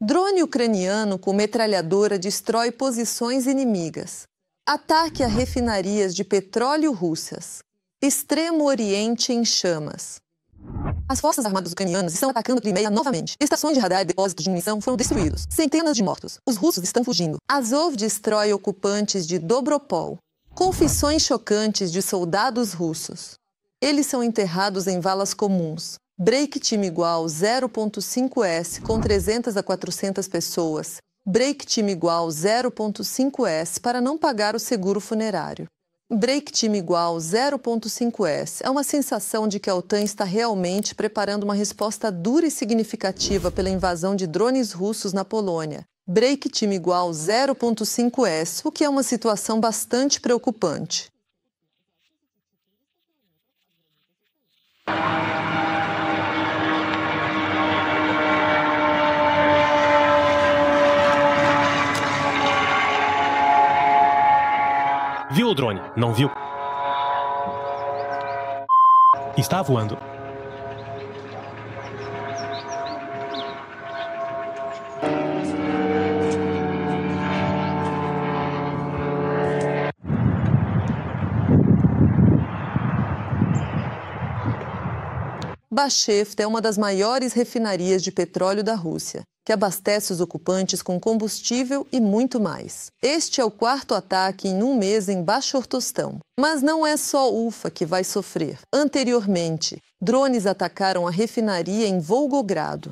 Drone ucraniano com metralhadora destrói posições inimigas. Ataque a refinarias de petróleo russas. Extremo Oriente em chamas. As forças armadas ucranianas estão atacando a Crimeia novamente. Estações de radar e depósitos de munição foram destruídos. Centenas de mortos. Os russos estão fugindo. Azov destrói ocupantes de Dobropol. Confissões chocantes de soldados russos. Eles são enterrados em valas comuns. Break time igual 0.5S com 300 a 400 pessoas. Break time igual 0.5S para não pagar o seguro funerário. Break time igual 0.5S é uma sensação de que a OTAN está realmente preparando uma resposta dura e significativa pela invasão de drones russos na Polônia. Break time igual 0.5S, o que é uma situação bastante preocupante. Viu o drone? Não viu? Está voando. Bashevta é uma das maiores refinarias de petróleo da Rússia, que abastece os ocupantes com combustível e muito mais. Este é o quarto ataque em um mês em Bashortostão. Mas não é só Ufa que vai sofrer. Anteriormente, drones atacaram a refinaria em Volgogrado.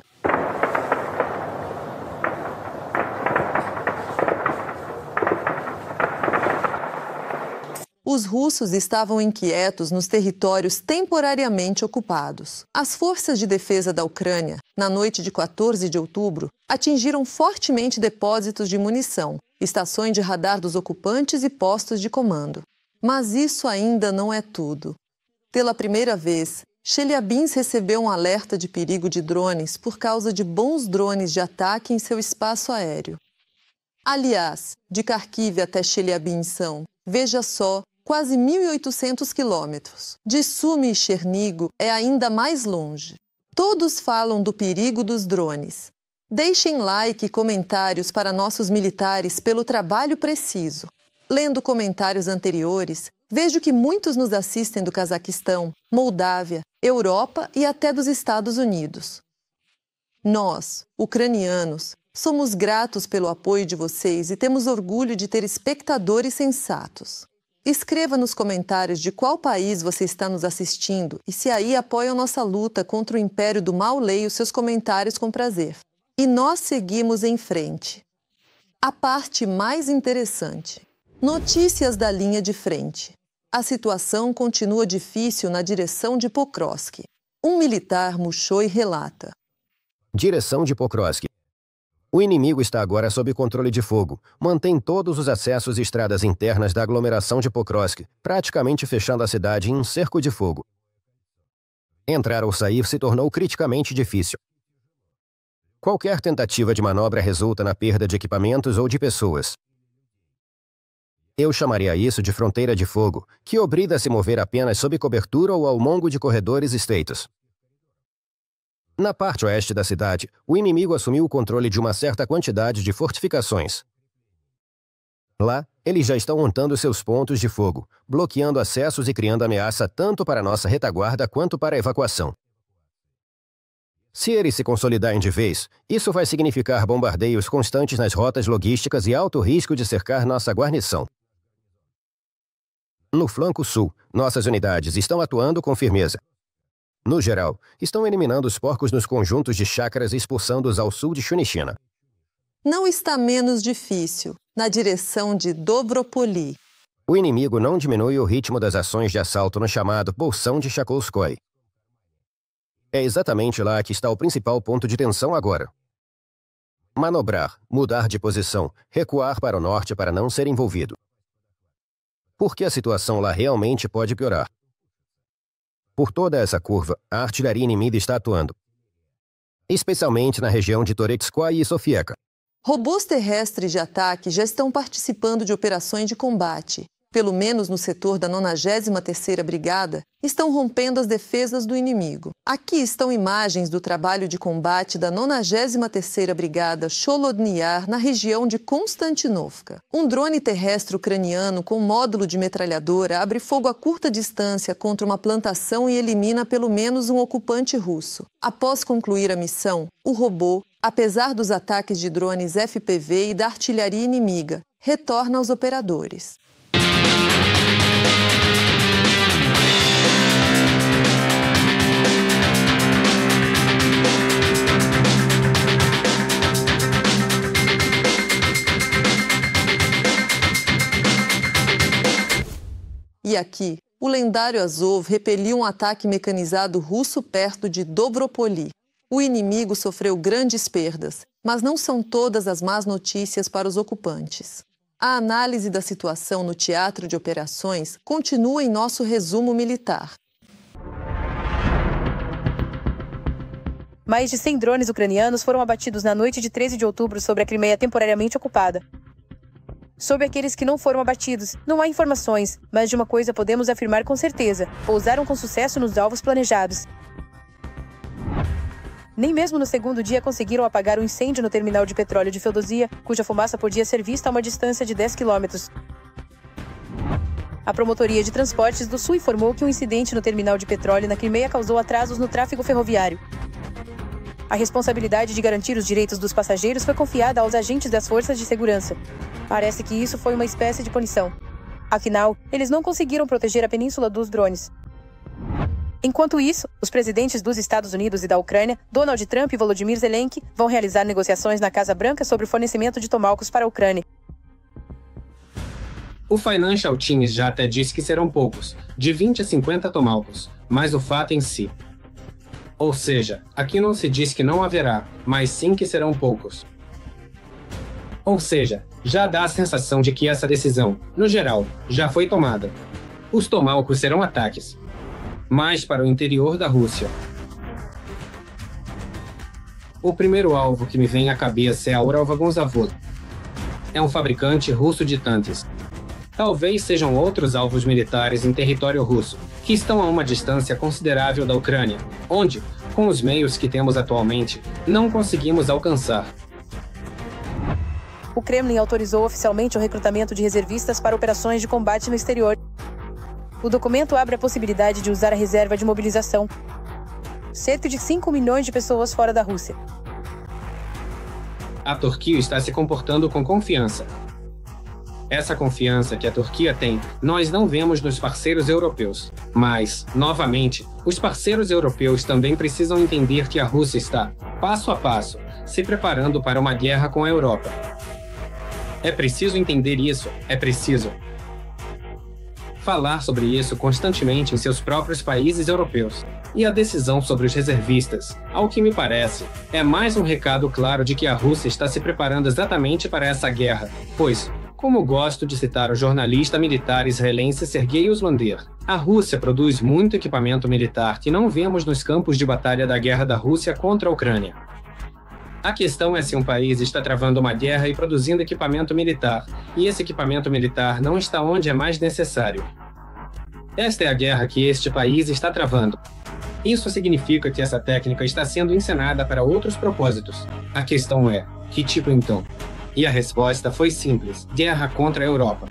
Os russos estavam inquietos nos territórios temporariamente ocupados. As forças de defesa da Ucrânia, na noite de 14 de outubro, atingiram fortemente depósitos de munição, estações de radar dos ocupantes e postos de comando. Mas isso ainda não é tudo. Pela primeira vez, Chelyabinsk recebeu um alerta de perigo de drones por causa de bons drones de ataque em seu espaço aéreo. Aliás, de Kharkiv até Chelyabinsk são, veja só, quase 1.800 quilômetros. De Sumy e Chernigo é ainda mais longe. Todos falam do perigo dos drones. Deixem like e comentários para nossos militares pelo trabalho preciso. Lendo comentários anteriores, vejo que muitos nos assistem do Cazaquistão, Moldávia, Europa e até dos Estados Unidos. Nós, ucranianos, somos gratos pelo apoio de vocês e temos orgulho de ter espectadores sensatos. Escreva nos comentários de qual país você está nos assistindo e se aí apoiam nossa luta contra o império do mal. Leio seus comentários com prazer. E nós seguimos em frente. A parte mais interessante. Notícias da linha de frente. A situação continua difícil na direção de Pokrovsk. Um militar murchou e relata. Direção de Pokrovsk. O inimigo está agora sob controle de fogo. Mantém todos os acessos e estradas internas da aglomeração de Pokrovsk, praticamente fechando a cidade em um cerco de fogo. Entrar ou sair se tornou criticamente difícil. Qualquer tentativa de manobra resulta na perda de equipamentos ou de pessoas. Eu chamaria isso de fronteira de fogo, que obriga a se mover apenas sob cobertura ou ao longo de corredores estreitos. Na parte oeste da cidade, o inimigo assumiu o controle de uma certa quantidade de fortificações. Lá, eles já estão montando seus pontos de fogo, bloqueando acessos e criando ameaça tanto para nossa retaguarda quanto para a evacuação. Se eles se consolidarem de vez, isso vai significar bombardeios constantes nas rotas logísticas e alto risco de cercar nossa guarnição. No flanco sul, nossas unidades estão atuando com firmeza. No geral, estão eliminando os porcos nos conjuntos de chácaras e expulsando-os ao sul de Shunichina. Não está menos difícil, na direção de Dobropoli. O inimigo não diminui o ritmo das ações de assalto no chamado Bolsão de Chakolskoye. É exatamente lá que está o principal ponto de tensão agora. Manobrar, mudar de posição, recuar para o norte para não ser envolvido. Porque a situação lá realmente pode piorar. Por toda essa curva, a artilharia inimiga está atuando. Especialmente na região de Toretskoye e Sofieka. Robôs terrestres de ataque já estão participando de operações de combate. pelo menos no setor da 93ª Brigada, estão rompendo as defesas do inimigo. Aqui estão imagens do trabalho de combate da 93ª Brigada Cholodnyar na região de Konstantinovka. Um drone terrestre ucraniano com módulo de metralhadora abre fogo a curta distância contra uma plantação e elimina pelo menos um ocupante russo. Após concluir a missão, o robô, apesar dos ataques de drones FPV e da artilharia inimiga, retorna aos operadores. E aqui, o lendário Azov repeliu um ataque mecanizado russo perto de Dobropoli. O inimigo sofreu grandes perdas, mas não são todas as más notícias para os ocupantes. A análise da situação no teatro de operações continua em nosso resumo militar. Mais de 100 drones ucranianos foram abatidos na noite de 13 de outubro sobre a Crimeia temporariamente ocupada. Sobre aqueles que não foram abatidos, não há informações, mas de uma coisa podemos afirmar com certeza: pousaram com sucesso nos alvos planejados. Nem mesmo no segundo dia conseguiram apagar o incêndio no terminal de petróleo de Feodosia, cuja fumaça podia ser vista a uma distância de 10 quilômetros. A Promotoria de Transportes do Sul informou que um incidente no terminal de petróleo na Crimeia causou atrasos no tráfego ferroviário. A responsabilidade de garantir os direitos dos passageiros foi confiada aos agentes das forças de segurança. Parece que isso foi uma espécie de punição. Afinal, eles não conseguiram proteger a península dos drones. Enquanto isso, os presidentes dos Estados Unidos e da Ucrânia, Donald Trump e Volodymyr Zelensky, vão realizar negociações na Casa Branca sobre o fornecimento de tomahawks para a Ucrânia. O Financial Times já até disse que serão poucos, de 20 a 50 tomahawks, mas o fato em si. Ou seja, aqui não se diz que não haverá, mas sim que serão poucos. Ou seja, já dá a sensação de que essa decisão, no geral, já foi tomada. Os tomahawks serão ataques, mas para o interior da Rússia. O primeiro alvo que me vem à cabeça é a Uralvagonzavod. É um fabricante russo de tanques. Talvez sejam outros alvos militares em território russo, que estão a uma distância considerável da Ucrânia, onde, com os meios que temos atualmente, não conseguimos alcançar. O Kremlin autorizou oficialmente o recrutamento de reservistas para operações de combate no exterior. O documento abre a possibilidade de usar a reserva de mobilização. Cerca de 5 milhões de pessoas fora da Rússia. A Turquia está se comportando com confiança. Essa confiança que a Turquia tem, nós não vemos nos parceiros europeus. Mas, novamente, os parceiros europeus também precisam entender que a Rússia está, passo a passo, se preparando para uma guerra com a Europa. É preciso entender isso, é preciso falar sobre isso constantemente em seus próprios países europeus. E a decisão sobre os reservistas, ao que me parece, é mais um recado claro de que a Rússia está se preparando exatamente para essa guerra, pois, como gosto de citar o jornalista militar israelense Sergei Uslander, a Rússia produz muito equipamento militar que não vemos nos campos de batalha da guerra da Rússia contra a Ucrânia. A questão é se um país está travando uma guerra e produzindo equipamento militar, e esse equipamento militar não está onde é mais necessário. Esta é a guerra que este país está travando. Isso significa que essa técnica está sendo encenada para outros propósitos. A questão é, que tipo então? E a resposta foi simples: guerra contra a Europa.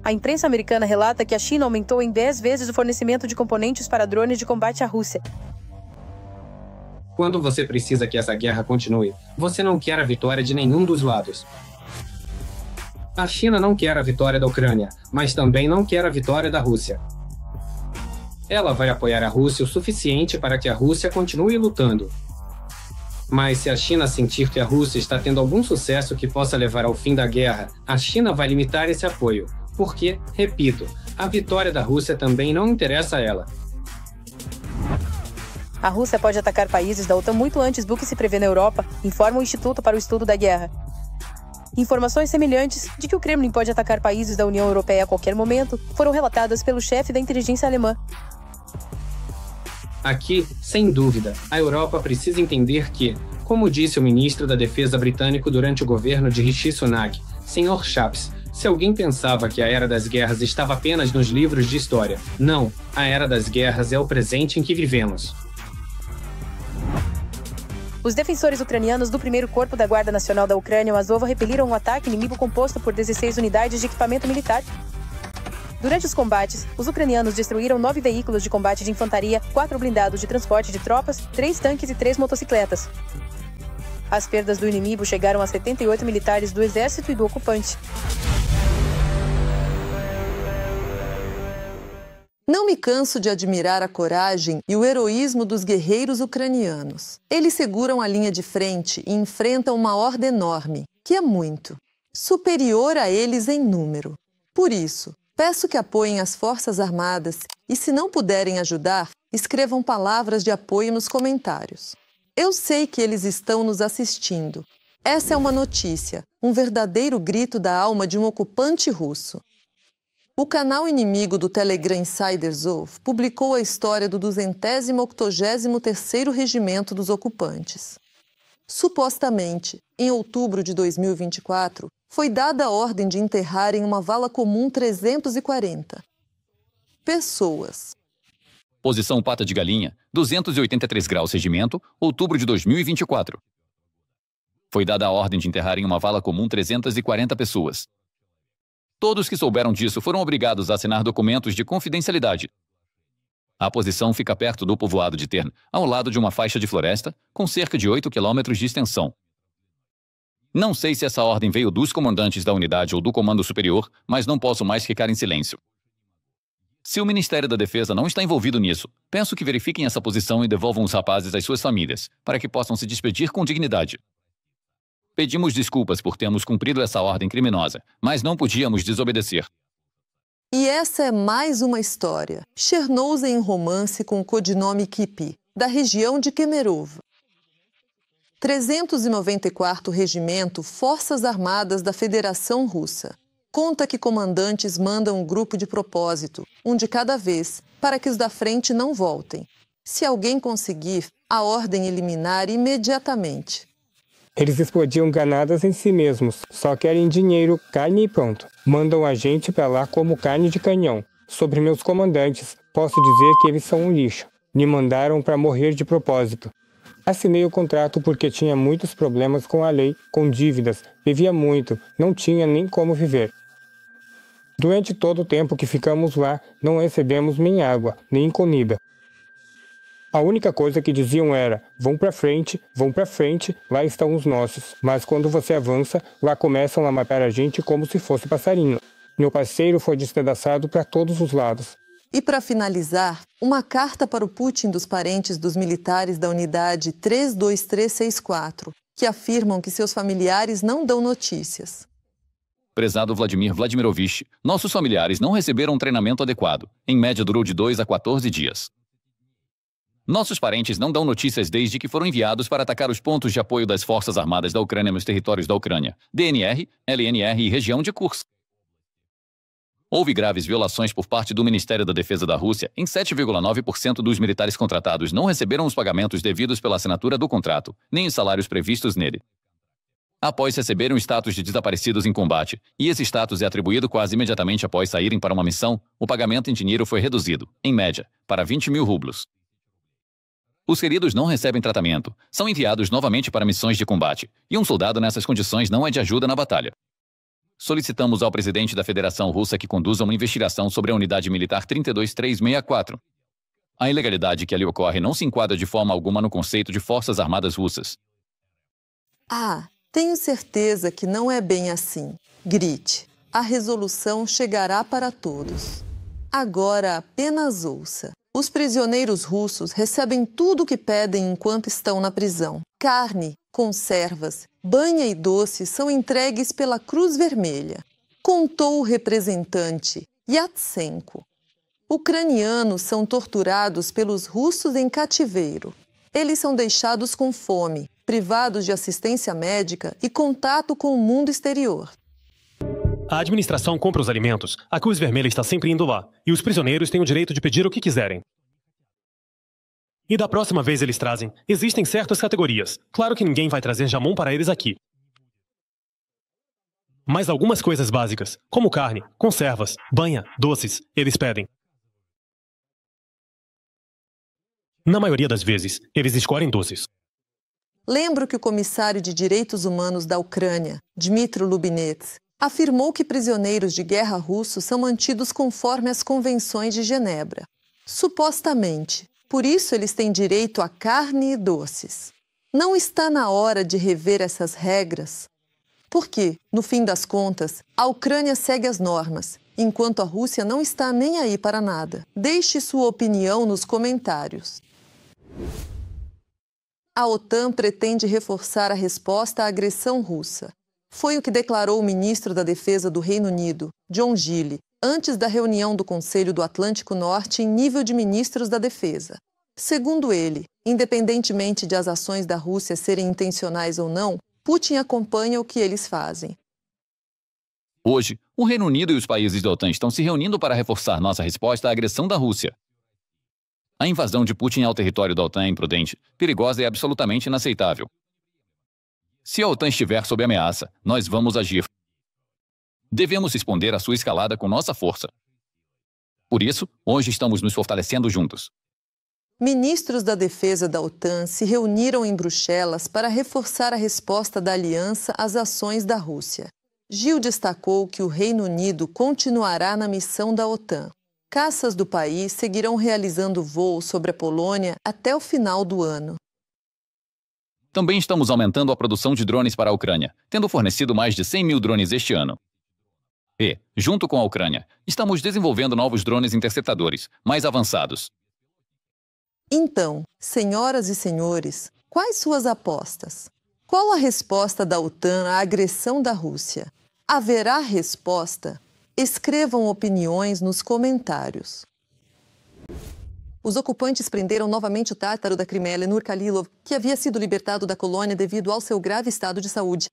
A imprensa americana relata que a China aumentou em 10 vezes o fornecimento de componentes para drones de combate à Rússia. Quando você precisa que essa guerra continue, você não quer a vitória de nenhum dos lados. A China não quer a vitória da Ucrânia, mas também não quer a vitória da Rússia. Ela vai apoiar a Rússia o suficiente para que a Rússia continue lutando. Mas se a China sentir que a Rússia está tendo algum sucesso que possa levar ao fim da guerra, a China vai limitar esse apoio, porque, repito, a vitória da Rússia também não interessa a ela. A Rússia pode atacar países da OTAN muito antes do que se prevê na Europa, informa o Instituto para o Estudo da Guerra. Informações semelhantes de que o Kremlin pode atacar países da União Europeia a qualquer momento foram relatadas pelo chefe da inteligência alemã. Aqui, sem dúvida, a Europa precisa entender que, como disse o ministro da Defesa britânico durante o governo de Rishi Sunak, Sr. Shapps, Se alguém pensava que a Era das Guerras estava apenas nos livros de história, não, a Era das Guerras é o presente em que vivemos. Os defensores ucranianos do 1º Corpo da Guarda Nacional da Ucrânia, o Azov, repeliram um ataque inimigo composto por 16 unidades de equipamento militar. Durante os combates, os ucranianos destruíram 9 veículos de combate de infantaria, 4 blindados de transporte de tropas, 3 tanques e 3 motocicletas. As perdas do inimigo chegaram a 78 militares do exército e do ocupante. Não me canso de admirar a coragem e o heroísmo dos guerreiros ucranianos. Eles seguram a linha de frente e enfrentam uma horda enorme, que é muito, superior a eles em número. Por isso, peço que apoiem as Forças Armadas e, se não puderem ajudar, escrevam palavras de apoio nos comentários. Eu sei que eles estão nos assistindo. Essa é uma notícia, um verdadeiro grito da alma de um ocupante russo. O canal inimigo do Telegram Insider Azov publicou a história do 283º Regimento dos Ocupantes. Supostamente, em outubro de 2024, foi dada a ordem de enterrar em uma vala comum 340 pessoas. Posição Pata de Galinha, 283 graus Regimento, outubro de 2024. Foi dada a ordem de enterrar em uma vala comum 340 pessoas. Todos que souberam disso foram obrigados a assinar documentos de confidencialidade. A posição fica perto do povoado de Tern, ao lado de uma faixa de floresta, com cerca de 8 quilômetros de extensão. Não sei se essa ordem veio dos comandantes da unidade ou do comando superior, mas não posso mais ficar em silêncio. Se o Ministério da Defesa não está envolvido nisso, peço que verifiquem essa posição e devolvam os rapazes às suas famílias, para que possam se despedir com dignidade. Pedimos desculpas por termos cumprido essa ordem criminosa, mas não podíamos desobedecer. E essa é mais uma história. Chernousy em romance com o codinome Kipi, da região de Kemerovo. 394º Regimento Forças Armadas da Federação Russa. Conta que comandantes mandam um grupo de propósito, um de cada vez, para que os da frente não voltem. Se alguém conseguir, a ordem eliminar imediatamente. Eles explodiam granadas em si mesmos, só querem dinheiro, carne e pronto. Mandam a gente pra lá como carne de canhão. Sobre meus comandantes, posso dizer que eles são um lixo. Me mandaram pra morrer de propósito. Assinei o contrato porque tinha muitos problemas com a lei, com dívidas, bebia muito, não tinha nem como viver. Durante todo o tempo que ficamos lá, não recebemos nem água, nem comida. A única coisa que diziam era, vão pra frente, lá estão os nossos. Mas quando você avança, lá começam a matar a gente como se fosse passarinho. Meu parceiro foi despedaçado para todos os lados. E para finalizar, uma carta para o Putin dos parentes dos militares da unidade 32364, que afirmam que seus familiares não dão notícias. Prezado Vladimir Vladimirovich, nossos familiares não receberam um treinamento adequado. Em média durou de 2 a 14 dias. Nossos parentes não dão notícias desde que foram enviados para atacar os pontos de apoio das Forças Armadas da Ucrânia nos territórios da Ucrânia, DNR, LNR e região de Kursk. Houve graves violações por parte do Ministério da Defesa da Rússia. Em 7,9% dos militares contratados não receberam os pagamentos devidos pela assinatura do contrato, nem os salários previstos nele. Após receberem o status de desaparecidos em combate, e esse status é atribuído quase imediatamente após saírem para uma missão, o pagamento em dinheiro foi reduzido, em média, para 20 mil rublos. Os feridos não recebem tratamento, são enviados novamente para missões de combate, e um soldado nessas condições não é de ajuda na batalha. Solicitamos ao presidente da Federação Russa que conduza uma investigação sobre a unidade militar 32364. A ilegalidade que ali ocorre não se enquadra de forma alguma no conceito de Forças Armadas Russas. Tenho certeza que não é bem assim. Grite. A resolução chegará para todos. Agora apenas ouça. Os prisioneiros russos recebem tudo o que pedem enquanto estão na prisão. Carne, conservas, banha e doces são entregues pela Cruz Vermelha. Contou o representante Yatsenko. Ucranianos são torturados pelos russos em cativeiro. Eles são deixados com fome, privados de assistência médica e contato com o mundo exterior. A administração compra os alimentos, a Cruz Vermelha está sempre indo lá, e os prisioneiros têm o direito de pedir o que quiserem. E da próxima vez eles trazem, existem certas categorias. Claro que ninguém vai trazer jamon para eles aqui. Mas algumas coisas básicas, como carne, conservas, banha, doces, eles pedem. Na maioria das vezes, eles escolhem doces. Lembro que o comissário de Direitos Humanos da Ucrânia, Dmytro Lubinets, afirmou que prisioneiros de guerra russos são mantidos conforme as convenções de Genebra. Supostamente. Por isso eles têm direito a carne e doces. Não está na hora de rever essas regras? Porque, no fim das contas, a Ucrânia segue as normas, enquanto a Rússia não está nem aí para nada. Deixe sua opinião nos comentários. A OTAN pretende reforçar a resposta à agressão russa. Foi o que declarou o ministro da Defesa do Reino Unido, John Gilly, antes da reunião do Conselho do Atlântico Norte em nível de ministros da Defesa. Segundo ele, independentemente de as ações da Rússia serem intencionais ou não, Putin acompanha o que eles fazem. Hoje, o Reino Unido e os países da OTAN estão se reunindo para reforçar nossa resposta à agressão da Rússia. A invasão de Putin ao território da OTAN é imprudente, perigosa e absolutamente inaceitável. Se a OTAN estiver sob ameaça, nós vamos agir. Devemos responder à sua escalada com nossa força. Por isso, hoje estamos nos fortalecendo juntos. Ministros da Defesa da OTAN se reuniram em Bruxelas para reforçar a resposta da aliança às ações da Rússia. Gil destacou que o Reino Unido continuará na missão da OTAN. Caças do país seguirão realizando voos sobre a Polônia até o final do ano. Também estamos aumentando a produção de drones para a Ucrânia, tendo fornecido mais de 100 mil drones este ano. E, junto com a Ucrânia, estamos desenvolvendo novos drones interceptadores, mais avançados. Então, senhoras e senhores, quais suas apostas? Qual a resposta da OTAN à agressão da Rússia? Haverá resposta? Escrevam opiniões nos comentários. Os ocupantes prenderam novamente o tártaro da Crimeia, Lenur Kalilov, que havia sido libertado da colônia devido ao seu grave estado de saúde.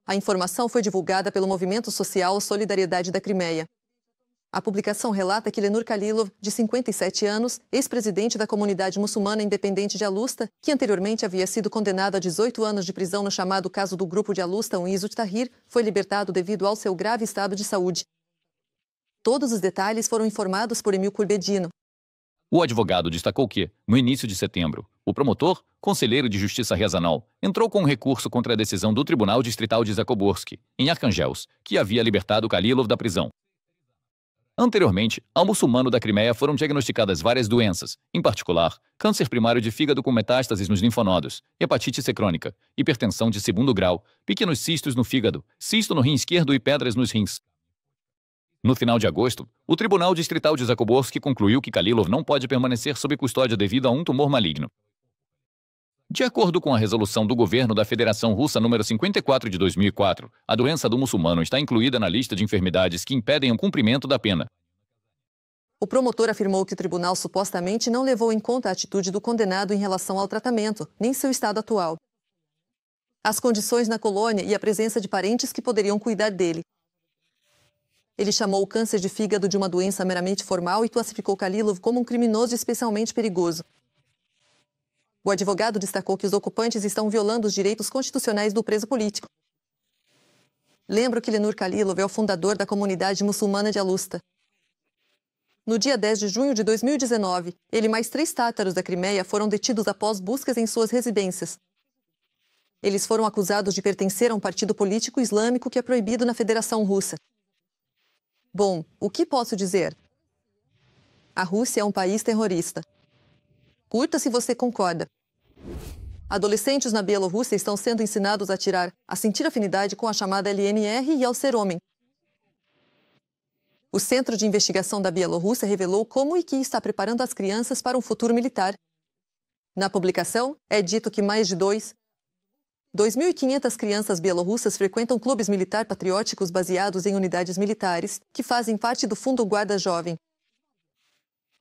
A informação foi divulgada pelo movimento social Solidariedade da Crimeia. A publicação relata que Lenur Kalilov, de 57 anos, ex-presidente da comunidade muçulmana independente de Alusta, que anteriormente havia sido condenado a 18 anos de prisão no chamado caso do grupo de Alusta, um Hizb ut-Tahrir, foi libertado devido ao seu grave estado de saúde. Todos os detalhes foram informados por Emil Kurbedino. O advogado destacou que, no início de setembro, o promotor, conselheiro de justiça Riazanol, entrou com um recurso contra a decisão do Tribunal Distrital de Zakoborsk, em Arcangels, que havia libertado Kalilov da prisão. Anteriormente, ao muçulmano da Crimeia foram diagnosticadas várias doenças, em particular, câncer primário de fígado com metástases nos linfonodos, hepatite C crônica, hipertensão de segundo grau, pequenos cistos no fígado, cisto no rim esquerdo e pedras nos rins. No final de agosto, o Tribunal Distrital de Zakoborsk concluiu que Kalilov não pode permanecer sob custódia devido a um tumor maligno. De acordo com a resolução do governo da Federação Russa número 54 de 2004, a doença do muçulmano está incluída na lista de enfermidades que impedem o cumprimento da pena. O promotor afirmou que o tribunal supostamente não levou em conta a atitude do condenado em relação ao tratamento, nem seu estado atual. As condições na colônia e a presença de parentes que poderiam cuidar dele. Ele chamou o câncer de fígado de uma doença meramente formal e classificou Kalilov como um criminoso especialmente perigoso. O advogado destacou que os ocupantes estão violando os direitos constitucionais do preso político. Lembro que Lenur Kalilov é o fundador da comunidade muçulmana de Alusta. No dia 10 de junho de 2019, ele e mais 3 tátaros da Crimeia foram detidos após buscas em suas residências. Eles foram acusados de pertencer a um partido político islâmico que é proibido na Federação Russa. Bom, o que posso dizer? A Rússia é um país terrorista. Curta se você concorda. Adolescentes na Bielorrússia estão sendo ensinados a sentir afinidade com a chamada LNR e ao ser homem. O Centro de Investigação da Bielorrússia revelou como e que está preparando as crianças para um futuro militar. Na publicação, é dito que mais de 2.500 crianças bielorrussas frequentam clubes militar patrióticos baseados em unidades militares que fazem parte do Fundo Guarda Jovem.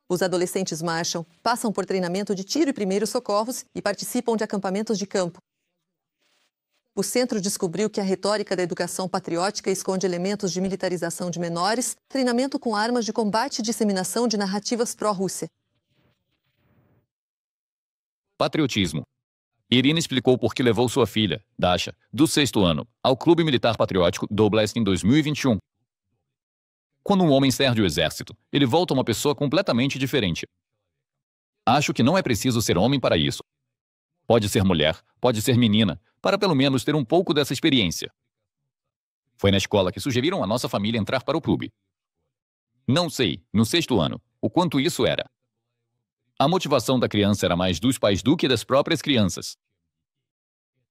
Os adolescentes marcham, passam por treinamento de tiro e primeiros socorros e participam de acampamentos de campo. O centro descobriu que a retórica da educação patriótica esconde elementos de militarização de menores, treinamento com armas de combate e disseminação de narrativas pró-Rússia. Patriotismo. Irina explicou por que levou sua filha, Dasha, do 6º ano, ao Clube Militar Patriótico do Oblast em 2021. Quando um homem serve o exército, ele volta uma pessoa completamente diferente. Acho que não é preciso ser homem para isso. Pode ser mulher, pode ser menina, para pelo menos ter um pouco dessa experiência. Foi na escola que sugeriram à nossa família entrar para o clube. Não sei, no 6º ano, o quanto isso era. A motivação da criança era mais dos pais do que das próprias crianças.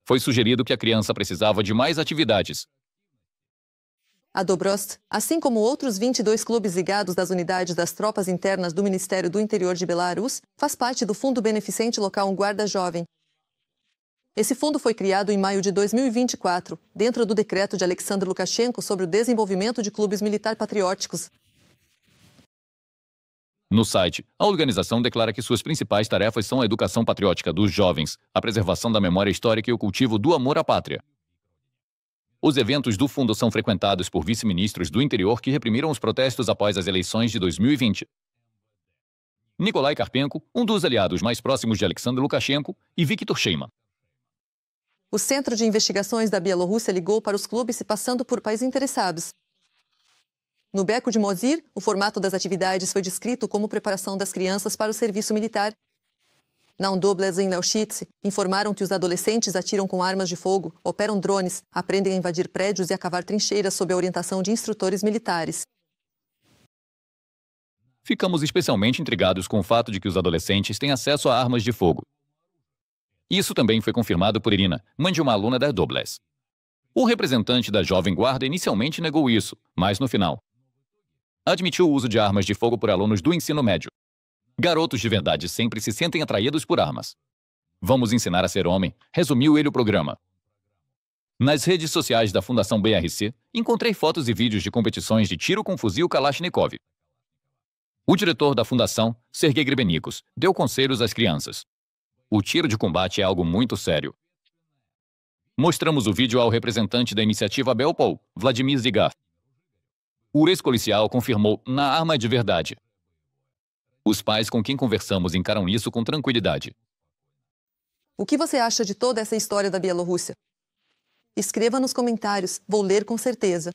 Foi sugerido que a criança precisava de mais atividades. A Dobrost, assim como outros 22 clubes ligados das unidades das tropas internas do Ministério do Interior de Belarus, faz parte do Fundo Beneficente Local Guarda Jovem. Esse fundo foi criado em maio de 2024, dentro do decreto de Alexander Lukashenko sobre o desenvolvimento de clubes militar patrióticos. No site, a organização declara que suas principais tarefas são a educação patriótica dos jovens, a preservação da memória histórica e o cultivo do amor à pátria. Os eventos do fundo são frequentados por vice-ministros do interior que reprimiram os protestos após as eleições de 2020. Nikolai Karpenko, um dos aliados mais próximos de Alexander Lukashenko, e Viktor Sheyman. O Centro de Investigações da Bielorrússia ligou para os clubes se passando por países interessados. No Beco de Mozir, o formato das atividades foi descrito como preparação das crianças para o serviço militar. Na Undoblez, em Leuchitz, informaram que os adolescentes atiram com armas de fogo, operam drones, aprendem a invadir prédios e a cavar trincheiras sob a orientação de instrutores militares. Ficamos especialmente intrigados com o fato de que os adolescentes têm acesso a armas de fogo. Isso também foi confirmado por Irina, mãe de uma aluna da Doblez. O representante da Jovem Guarda inicialmente negou isso, mas no final admitiu o uso de armas de fogo por alunos do ensino médio. Garotos de verdade sempre se sentem atraídos por armas. Vamos ensinar a ser homem, resumiu ele o programa. Nas redes sociais da Fundação BRC, encontrei fotos e vídeos de competições de tiro com fuzil Kalashnikov. O diretor da fundação, Sergei Grebenikos, deu conselhos às crianças. O tiro de combate é algo muito sério. Mostramos o vídeo ao representante da iniciativa Belpol, Vladimir Zigar. O ex-policial confirmou, na arma de verdade. Os pais com quem conversamos encaram isso com tranquilidade. O que você acha de toda essa história da Bielorrússia? Escreva nos comentários, vou ler com certeza.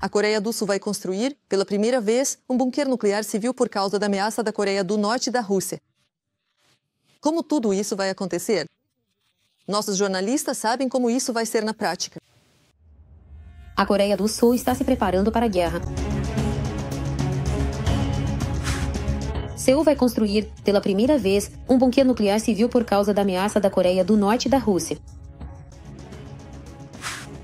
A Coreia do Sul vai construir, pela primeira vez, um bunker nuclear civil por causa da ameaça da Coreia do Norte e da Rússia. Como tudo isso vai acontecer? Nossos jornalistas sabem como isso vai ser na prática. A Coreia do Sul está se preparando para a guerra. Seul vai construir, pela primeira vez, um bunker nuclear civil por causa da ameaça da Coreia do Norte e da Rússia.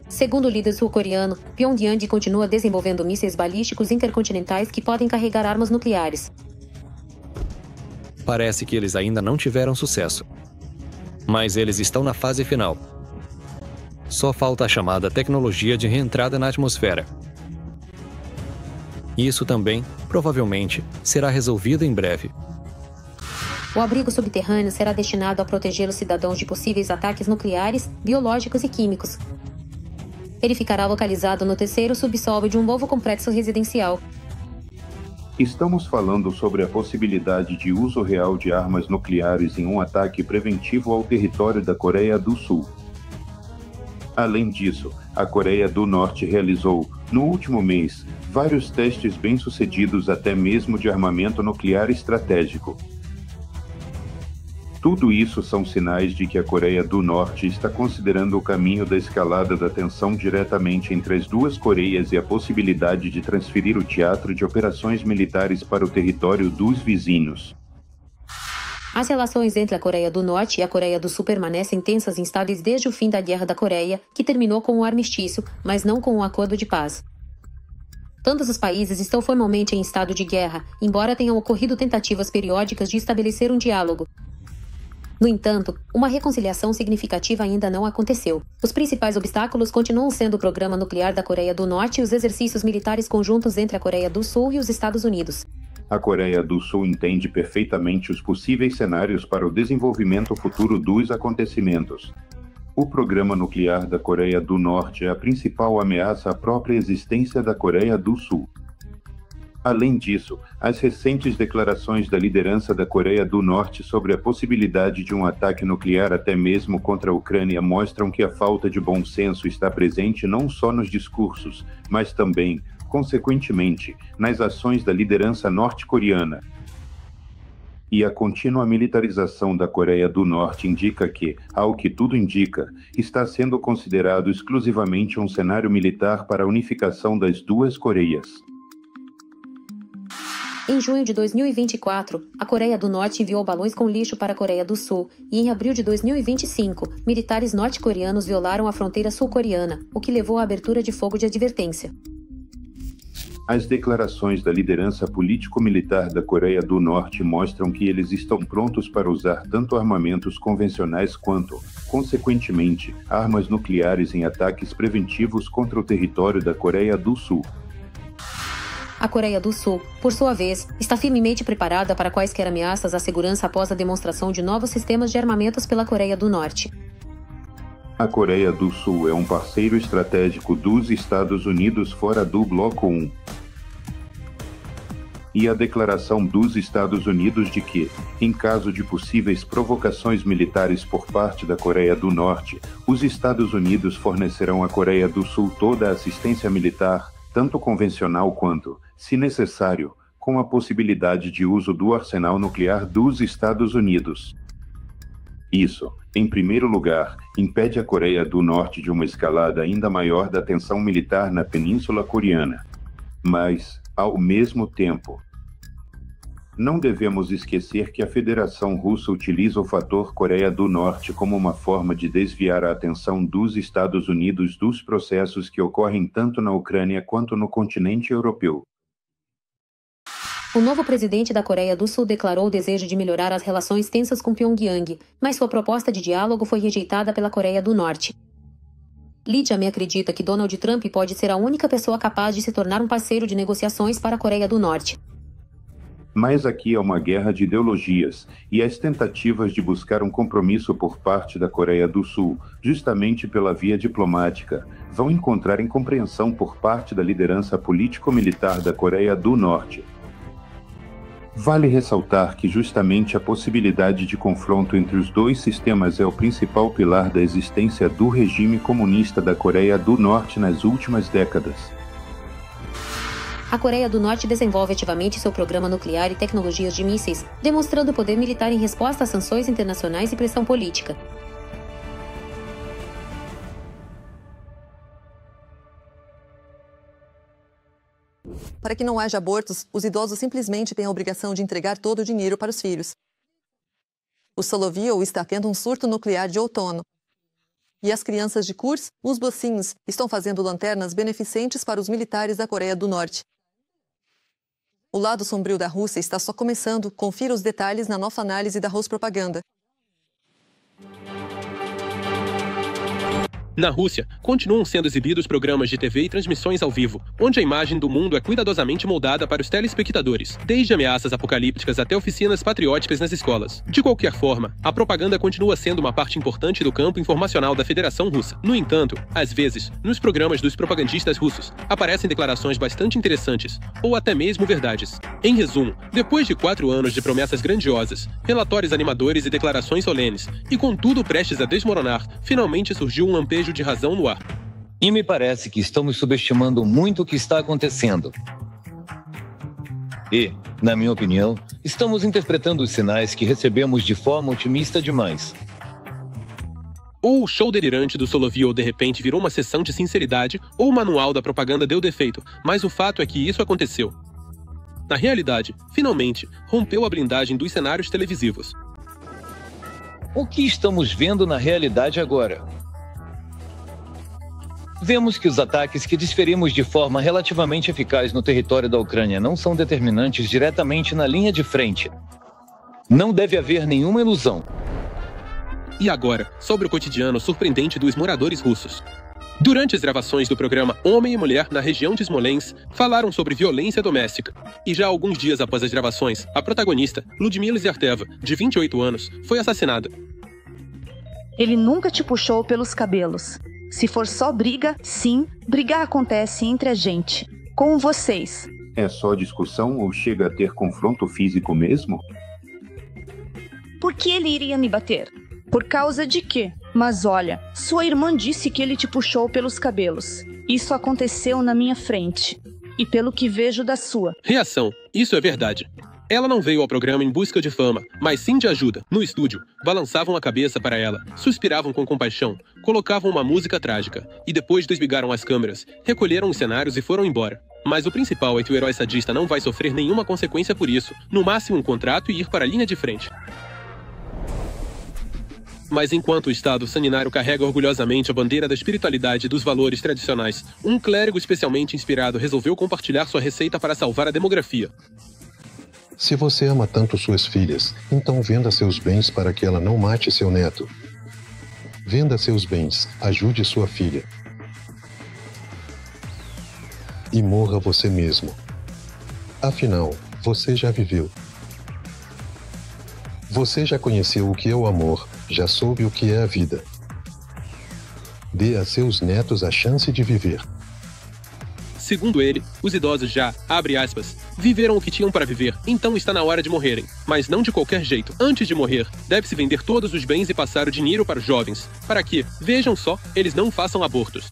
Segundo o líder sul-coreano, Pyongyang continua desenvolvendo mísseis balísticos intercontinentais que podem carregar armas nucleares. Parece que eles ainda não tiveram sucesso. Mas eles estão na fase final. Só falta a chamada tecnologia de reentrada na atmosfera. Isso também, provavelmente, será resolvido em breve. O abrigo subterrâneo será destinado a proteger os cidadãos de possíveis ataques nucleares, biológicos e químicos. Ele ficará localizado no terceiro subsolo de um novo complexo residencial. Estamos falando sobre a possibilidade de uso real de armas nucleares em um ataque preventivo ao território da Coreia do Sul. Além disso, a Coreia do Norte realizou, no último mês, vários testes bem-sucedidos até mesmo de armamento nuclear estratégico. Tudo isso são sinais de que a Coreia do Norte está considerando o caminho da escalada da tensão diretamente entre as duas Coreias e a possibilidade de transferir o teatro de operações militares para o território dos vizinhos. As relações entre a Coreia do Norte e a Coreia do Sul permanecem tensas e instáveis desde o fim da Guerra da Coreia, que terminou com um armistício, mas não com um acordo de paz. Todos os países estão formalmente em estado de guerra, embora tenham ocorrido tentativas periódicas de estabelecer um diálogo. No entanto, uma reconciliação significativa ainda não aconteceu. Os principais obstáculos continuam sendo o programa nuclear da Coreia do Norte e os exercícios militares conjuntos entre a Coreia do Sul e os Estados Unidos. A Coreia do Sul entende perfeitamente os possíveis cenários para o desenvolvimento futuro dos acontecimentos. O programa nuclear da Coreia do Norte é a principal ameaça à própria existência da Coreia do Sul. Além disso, as recentes declarações da liderança da Coreia do Norte sobre a possibilidade de um ataque nuclear até mesmo contra a Ucrânia mostram que a falta de bom senso está presente não só nos discursos, mas também, consequentemente, nas ações da liderança norte-coreana. E a contínua militarização da Coreia do Norte indica que, ao que tudo indica, está sendo considerado exclusivamente um cenário militar para a unificação das duas Coreias. Em junho de 2024, a Coreia do Norte enviou balões com lixo para a Coreia do Sul e, em abril de 2025, militares norte-coreanos violaram a fronteira sul-coreana, o que levou à abertura de fogo de advertência. As declarações da liderança político-militar da Coreia do Norte mostram que eles estão prontos para usar tanto armamentos convencionais quanto, consequentemente, armas nucleares em ataques preventivos contra o território da Coreia do Sul. A Coreia do Sul, por sua vez, está firmemente preparada para quaisquer ameaças à segurança após a demonstração de novos sistemas de armamentos pela Coreia do Norte. A Coreia do Sul é um parceiro estratégico dos Estados Unidos fora do Bloco 1. E a declaração dos Estados Unidos de que, em caso de possíveis provocações militares por parte da Coreia do Norte, os Estados Unidos fornecerão à Coreia do Sul toda a assistência militar, tanto convencional quanto, se necessário, com a possibilidade de uso do arsenal nuclear dos Estados Unidos. Isso, em primeiro lugar, impede a Coreia do Norte de uma escalada ainda maior da tensão militar na Península Coreana. Mas, ao mesmo tempo, não devemos esquecer que a Federação Russa utiliza o fator Coreia do Norte como uma forma de desviar a atenção dos Estados Unidos dos processos que ocorrem tanto na Ucrânia quanto no continente europeu. O novo presidente da Coreia do Sul declarou o desejo de melhorar as relações tensas com Pyongyang, mas sua proposta de diálogo foi rejeitada pela Coreia do Norte. Lee Jae-myung acredita que Donald Trump pode ser a única pessoa capaz de se tornar um parceiro de negociações para a Coreia do Norte. Mas aqui é uma guerra de ideologias, e as tentativas de buscar um compromisso por parte da Coreia do Sul, justamente pela via diplomática, vão encontrar incompreensão por parte da liderança político-militar da Coreia do Norte. Vale ressaltar que justamente a possibilidade de confronto entre os dois sistemas é o principal pilar da existência do regime comunista da Coreia do Norte nas últimas décadas. A Coreia do Norte desenvolve ativamente seu programa nuclear e tecnologias de mísseis, demonstrando poder militar em resposta a sanções internacionais e pressão política. Para que não haja abortos, os idosos simplesmente têm a obrigação de entregar todo o dinheiro para os filhos. O Solovio está tendo um surto nuclear de outono. E as crianças de Kursk, os mocinhos, estão fazendo lanternas beneficentes para os militares da Coreia do Norte. O lado sombrio da Rússia está só começando. Confira os detalhes na nova análise da Rus Propaganda. Na Rússia, continuam sendo exibidos programas de TV e transmissões ao vivo, onde a imagem do mundo é cuidadosamente moldada para os telespectadores, desde ameaças apocalípticas até oficinas patrióticas nas escolas. De qualquer forma, a propaganda continua sendo uma parte importante do campo informacional da Federação Russa. No entanto, às vezes, nos programas dos propagandistas russos, aparecem declarações bastante interessantes, ou até mesmo verdades. Em resumo, depois de 4 anos de promessas grandiosas, relatórios animadores e declarações solenes, e com tudo prestes a desmoronar, finalmente surgiu um lampejo de razão no ar. E me parece que estamos subestimando muito o que está acontecendo. E, na minha opinião, estamos interpretando os sinais que recebemos de forma otimista demais. Ou o show delirante do Solovio de repente virou uma sessão de sinceridade, ou o manual da propaganda deu defeito, mas o fato é que isso aconteceu. Na realidade, finalmente, rompeu a blindagem dos cenários televisivos. O que estamos vendo na realidade agora? Vemos que os ataques que desferimos de forma relativamente eficaz no território da Ucrânia não são determinantes diretamente na linha de frente. Não deve haver nenhuma ilusão. E agora, sobre o cotidiano surpreendente dos moradores russos. Durante as gravações do programa Homem e Mulher na região de Smolensk, falaram sobre violência doméstica. E já alguns dias após as gravações, a protagonista, Ludmila Zyrteva, de 28 anos, foi assassinada. Ele nunca te puxou pelos cabelos. Se for só briga, sim, brigar acontece entre a gente. Com vocês. É só discussão ou chega a ter confronto físico mesmo? Por que ele iria me bater? Por causa de quê? Mas olha, sua irmã disse que ele te puxou pelos cabelos. Isso aconteceu na minha frente. E pelo que vejo da sua. Reação. Isso é verdade. Ela não veio ao programa em busca de fama, mas sim de ajuda. No estúdio, balançavam a cabeça para ela, suspiravam com compaixão, colocavam uma música trágica e depois desligaram as câmeras, recolheram os cenários e foram embora. Mas o principal é que o herói sadista não vai sofrer nenhuma consequência por isso, no máximo um contrato e ir para a linha de frente. Mas enquanto o Estado sanitário carrega orgulhosamente a bandeira da espiritualidade e dos valores tradicionais, um clérigo especialmente inspirado resolveu compartilhar sua receita para salvar a demografia. Se você ama tanto suas filhas, então venda seus bens para que ela não mate seu neto. Venda seus bens, ajude sua filha. E morra você mesmo. Afinal, você já viveu. Você já conheceu o que é o amor, já soube o que é a vida. Dê a seus netos a chance de viver. Segundo ele, os idosos já, abre aspas, viveram o que tinham para viver, então está na hora de morrerem. Mas não de qualquer jeito. Antes de morrer, deve-se vender todos os bens e passar o dinheiro para os jovens, para que, vejam só, eles não façam abortos.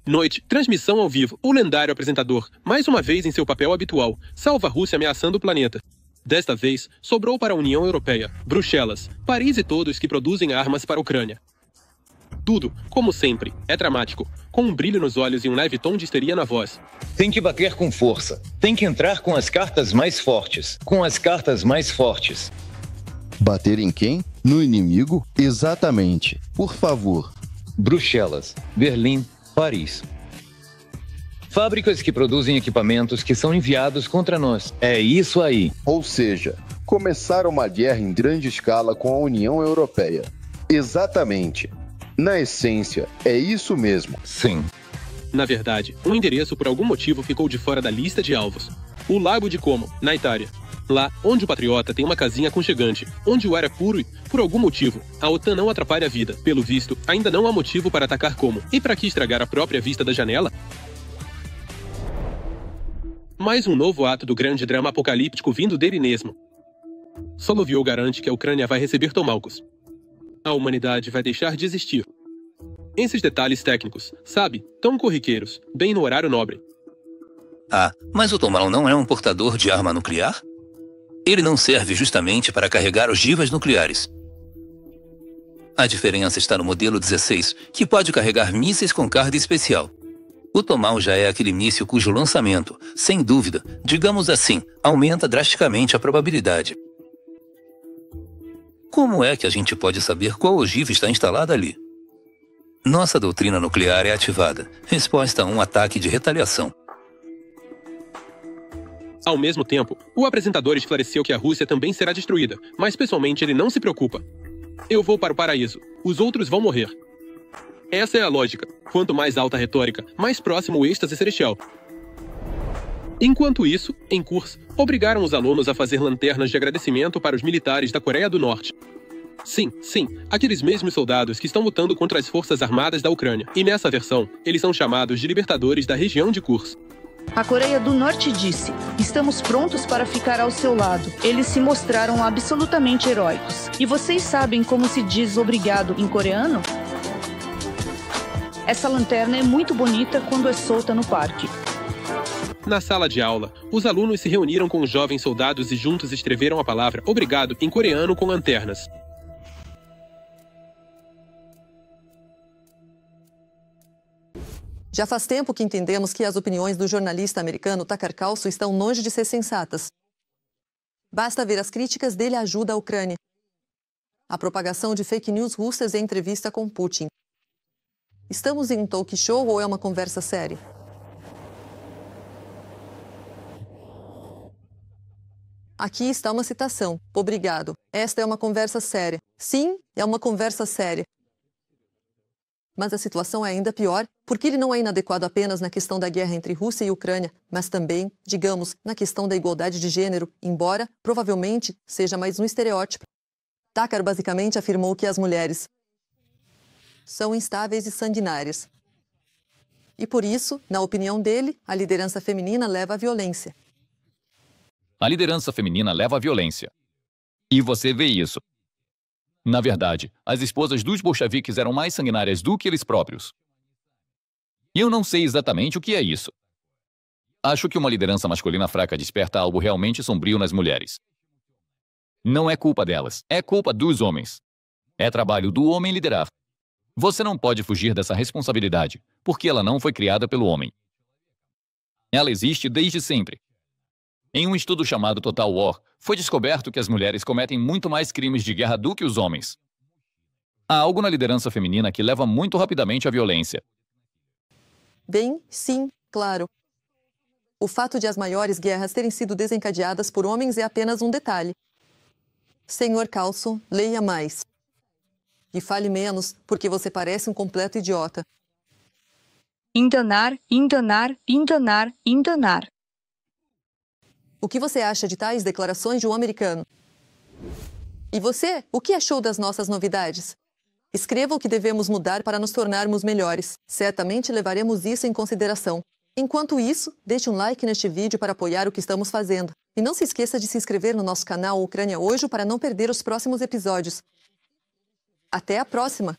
Noite, transmissão ao vivo. O lendário apresentador, mais uma vez em seu papel habitual, salva a Rússia ameaçando o planeta. Desta vez, sobrou para a União Europeia, Bruxelas, Paris e todos que produzem armas para a Ucrânia. Tudo, como sempre, é dramático, com um brilho nos olhos e um leve tom de histeria na voz. Tem que bater com força. Tem que entrar com as cartas mais fortes. Com as cartas mais fortes. Bater em quem? No inimigo? Exatamente. Por favor. Bruxelas, Berlim, Paris. Fábricas que produzem equipamentos que são enviados contra nós. É isso aí. Ou seja, começar uma guerra em grande escala com a União Europeia. Exatamente. Na essência, é isso mesmo. Sim. Na verdade, um endereço por algum motivo ficou de fora da lista de alvos. O Lago de Como, na Itália. Lá, onde o patriota tem uma casinha aconchegante, onde o ar é puro e, por algum motivo, a OTAN não atrapalha a vida. Pelo visto, ainda não há motivo para atacar Como. E para que estragar a própria vista da janela? Mais um novo ato do grande drama apocalíptico vindo dele mesmo. Solovyov garante que a Ucrânia vai receber Tomahawks. A humanidade vai deixar de existir. Esses detalhes técnicos, sabe, tão corriqueiros, bem no horário nobre. Ah, mas o Tomahawk não é um portador de arma nuclear? Ele não serve justamente para carregar ogivas nucleares. A diferença está no modelo 16, que pode carregar mísseis com carga especial. O Tomahawk já é aquele míssil cujo lançamento, sem dúvida, digamos assim, aumenta drasticamente a probabilidade. Como é que a gente pode saber qual ogiva está instalada ali? Nossa doutrina nuclear é ativada. Resposta a um ataque de retaliação. Ao mesmo tempo, o apresentador esclareceu que a Rússia também será destruída, mas pessoalmente ele não se preocupa. Eu vou para o paraíso. Os outros vão morrer. Essa é a lógica. Quanto mais alta a retórica, mais próximo o êxtase celestial. Enquanto isso, em curso, obrigaram os alunos a fazer lanternas de agradecimento para os militares da Coreia do Norte. Sim, aqueles mesmos soldados que estão lutando contra as forças armadas da Ucrânia. E nessa versão, eles são chamados de libertadores da região de Kursk. A Coreia do Norte disse: estamos prontos para ficar ao seu lado. Eles se mostraram absolutamente heróicos. E vocês sabem como se diz obrigado em coreano? Essa lanterna é muito bonita quando é solta no parque. Na sala de aula, os alunos se reuniram com os jovens soldados e juntos escreveram a palavra obrigado em coreano com lanternas. Já faz tempo que entendemos que as opiniões do jornalista americano Tucker Carlson estão longe de ser sensatas. Basta ver as críticas dele à ajuda à Ucrânia. A propagação de fake news russas em entrevista com Putin. Estamos em um talk show ou é uma conversa séria? Aqui está uma citação. Obrigado. Esta é uma conversa séria. Sim, é uma conversa séria. Mas a situação é ainda pior, porque ele não é inadequado apenas na questão da guerra entre Rússia e Ucrânia, mas também, digamos, na questão da igualdade de gênero, embora, provavelmente, seja mais um estereótipo. Tucker basicamente afirmou que as mulheres são instáveis e sanguinárias. E por isso, na opinião dele, a liderança feminina leva à violência. A liderança feminina leva à violência. E você vê isso. Na verdade, as esposas dos bolcheviques eram mais sanguinárias do que eles próprios. E eu não sei exatamente o que é isso. Acho que uma liderança masculina fraca desperta algo realmente sombrio nas mulheres. Não é culpa delas, é culpa dos homens. É trabalho do homem liderar. Você não pode fugir dessa responsabilidade, porque ela não foi criada pelo homem. Ela existe desde sempre. Em um estudo chamado Total War, foi descoberto que as mulheres cometem muito mais crimes de guerra do que os homens. Há algo na liderança feminina que leva muito rapidamente à violência. Bem, sim, claro. O fato de as maiores guerras terem sido desencadeadas por homens é apenas um detalhe. Sr. Carlson, leia mais. E fale menos, porque você parece um completo idiota. Enganar, enganar, enganar, enganar. O que você acha de tais declarações de um americano? E você, o que achou das nossas novidades? Escreva o que devemos mudar para nos tornarmos melhores. Certamente levaremos isso em consideração. Enquanto isso, deixe um like neste vídeo para apoiar o que estamos fazendo. E não se esqueça de se inscrever no nosso canal Ucrânia Hoje para não perder os próximos episódios. Até a próxima!